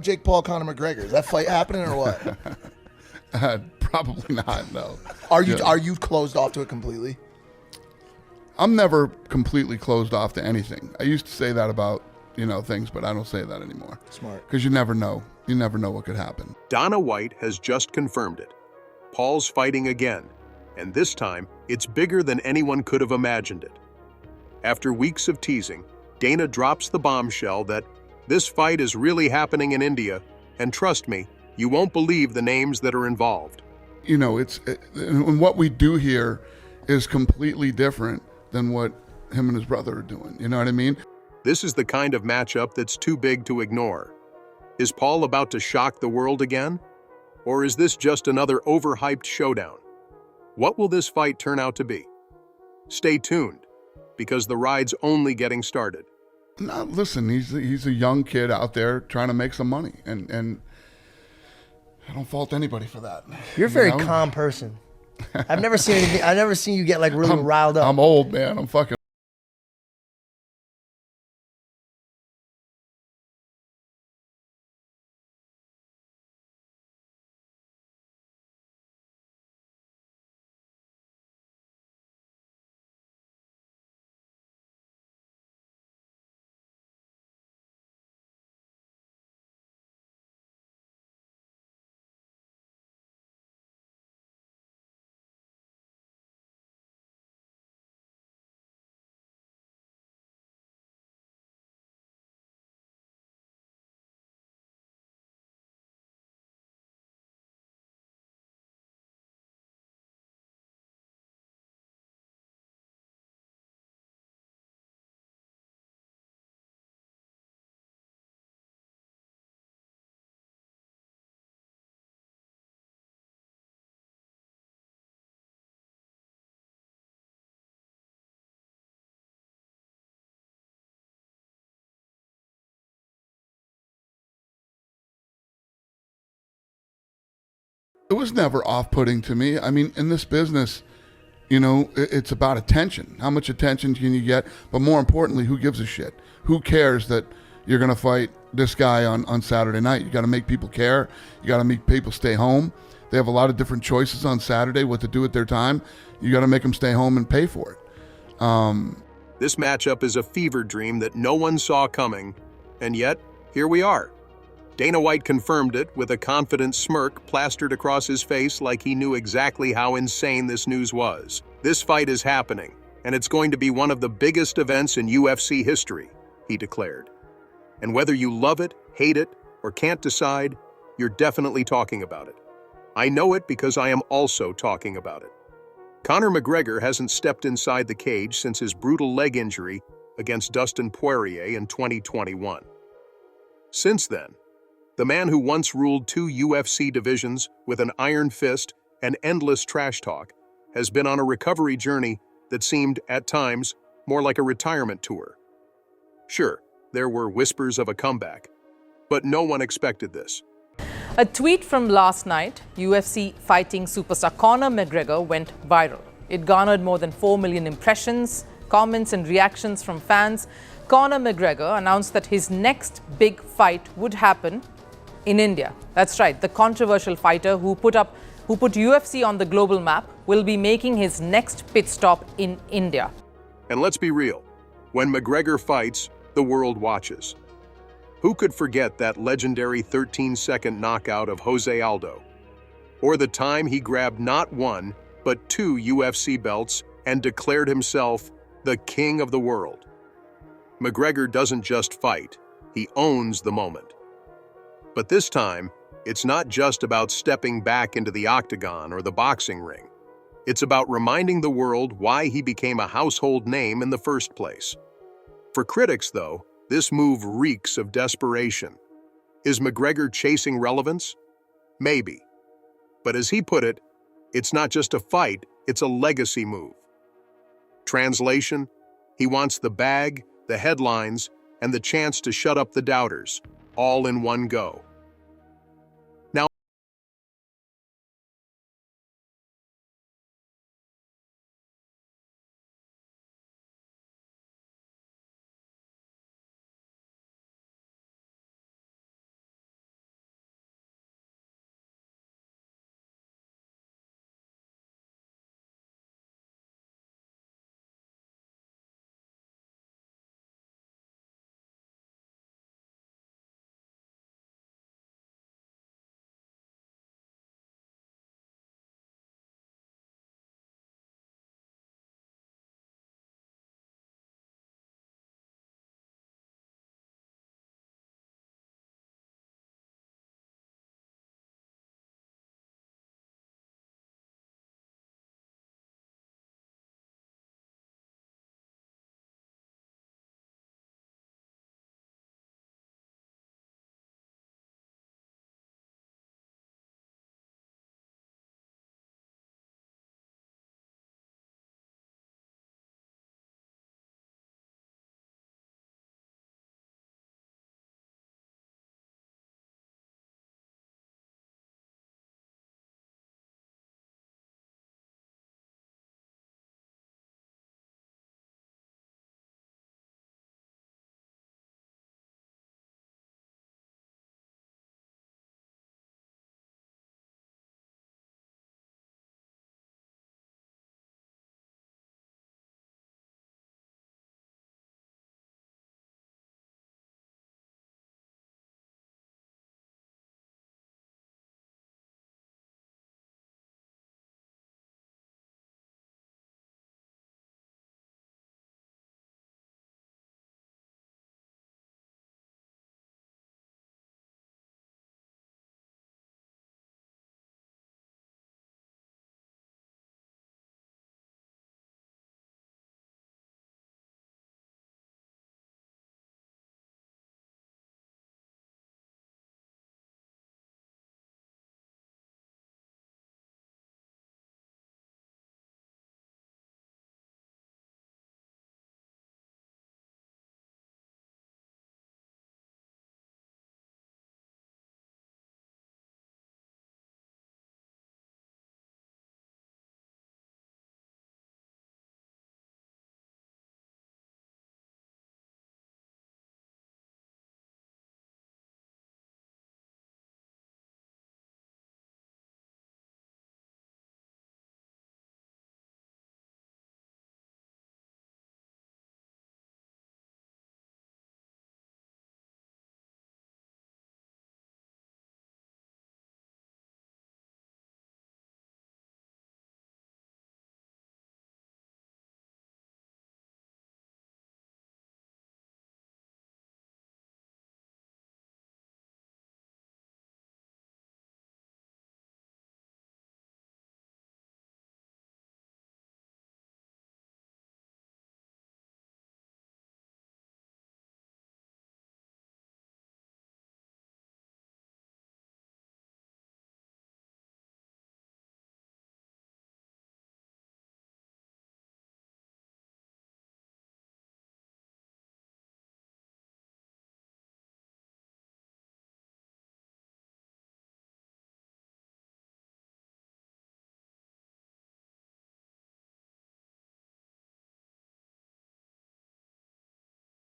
Jake Paul, Conor McGregor? Is that fight happening or what? Probably not. No. Are you closed off to it completely? I'm never completely closed off to anything. I used to say that about things, but I don't say that anymore. Smart. Because you never know. You never know what could happen. Dana White has just confirmed it. Paul's fighting again, and this time it's bigger than anyone could have imagined it. After weeks of teasing, Dana drops the bombshell that this fight is really happening in India, and trust me, you won't believe the names that are involved. And what we do here is completely different than what him and his brother are doing. You know what I mean? This is the kind of matchup that's too big to ignore. Is Paul about to shock the world again? Or is this just another overhyped showdown? What will this fight turn out to be? Stay tuned, because the ride's only getting started. Now, listen, he's a young kid out there trying to make some money, and I don't fault anybody for that. You're a very calm person. I've never seen anything. I've never seen you get like really riled up. I'm old, man. I'm fucking It was never off-putting to me. I mean, in this business, it's about attention. How much attention can you get? But more importantly, who gives a shit? Who cares that you're going to fight this guy on Saturday night? You got to make people care. You got to make people stay home. They have a lot of different choices on Saturday what to do with their time. You got to make them stay home and pay for it. This matchup is a fever dream that no one saw coming, and yet, here we are. Dana White confirmed it with a confident smirk plastered across his face like he knew exactly how insane this news was. This fight is happening, and it's going to be one of the biggest events in UFC history, he declared. And whether you love it, hate it, or can't decide, you're definitely talking about it. I know it because I am also talking about it. Conor McGregor hasn't stepped inside the cage since his brutal leg injury against Dustin Poirier in 2021. Since then, the man who once ruled 2 UFC divisions with an iron fist and endless trash talk has been on a recovery journey that seemed, at times, more like a retirement tour. Sure, there were whispers of a comeback, but no one expected this. A tweet from last night, UFC fighting superstar Conor McGregor went viral. It garnered more than 4 million impressions, comments and reactions from fans. Conor McGregor announced that his next big fight would happen in India. That's right, the controversial fighter who put UFC on the global map will be making his next pit stop in India. And let's be real, when McGregor fights, the world watches. Who could forget that legendary 13-second knockout of Jose Aldo? Or the time he grabbed not 1, but 2 UFC belts and declared himself the king of the world. McGregor doesn't just fight, he owns the moment. But this time, it's not just about stepping back into the octagon or the boxing ring. It's about reminding the world why he became a household name in the first place. For critics, though, this move reeks of desperation. Is McGregor chasing relevance? Maybe. But as he put it, it's not just a fight, it's a legacy move. Translation, he wants the bag, the headlines, and the chance to shut up the doubters, all in one go.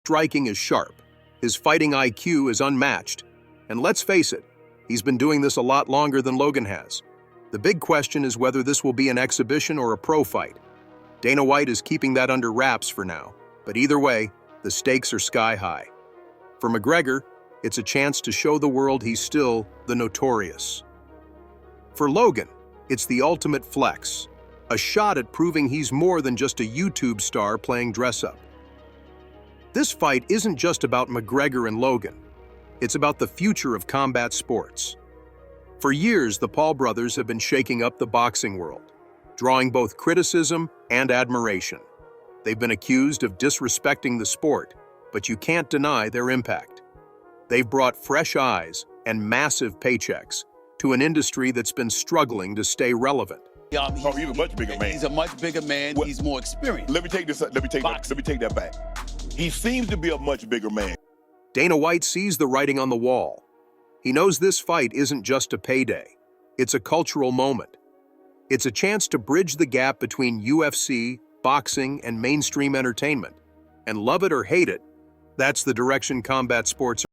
striking is sharp, his fighting IQ is unmatched, and let's face it, he's been doing this a lot longer than Logan has. The big question is whether this will be an exhibition or a pro fight. Dana White is keeping that under wraps for now, but either way, the stakes are sky high. For McGregor, it's a chance to show the world he's still the Notorious. For Logan, it's the ultimate flex, a shot at proving he's more than just a YouTube star playing dress-up. This fight isn't just about McGregor and Logan. It's about the future of combat sports. For years, the Paul brothers have been shaking up the boxing world, drawing both criticism and admiration. They've been accused of disrespecting the sport, but you can't deny their impact. They've brought fresh eyes and massive paychecks to an industry that's been struggling to stay relevant. He's a much bigger man. He's a much bigger man. He's more experienced. Let me take that back. He seems to be a much bigger man. Dana White sees the writing on the wall. He knows this fight isn't just a payday. It's a cultural moment. It's a chance to bridge the gap between UFC, boxing, and mainstream entertainment. And love it or hate it, that's the direction combat sports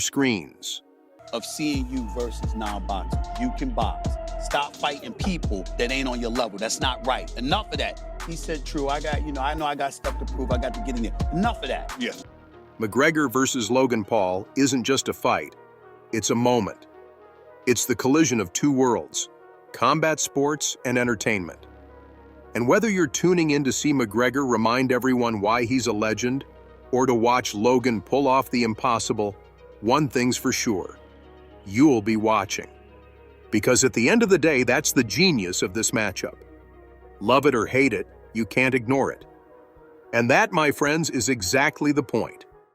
screens. Of seeing you versus non-boxers. You can box. Stop fighting people that ain't on your level. That's not right. Enough of that. He said, true, I know I got stuff to prove. I got to get in there. Enough of that. Yes. McGregor versus Logan Paul isn't just a fight. It's a moment. It's the collision of two worlds, combat sports and entertainment. And whether you're tuning in to see McGregor remind everyone why he's a legend, or to watch Logan pull off the impossible, one thing's for sure, you'll be watching. Because at the end of the day, that's the genius of this matchup. Love it or hate it, you can't ignore it. And that, my friends, is exactly the point.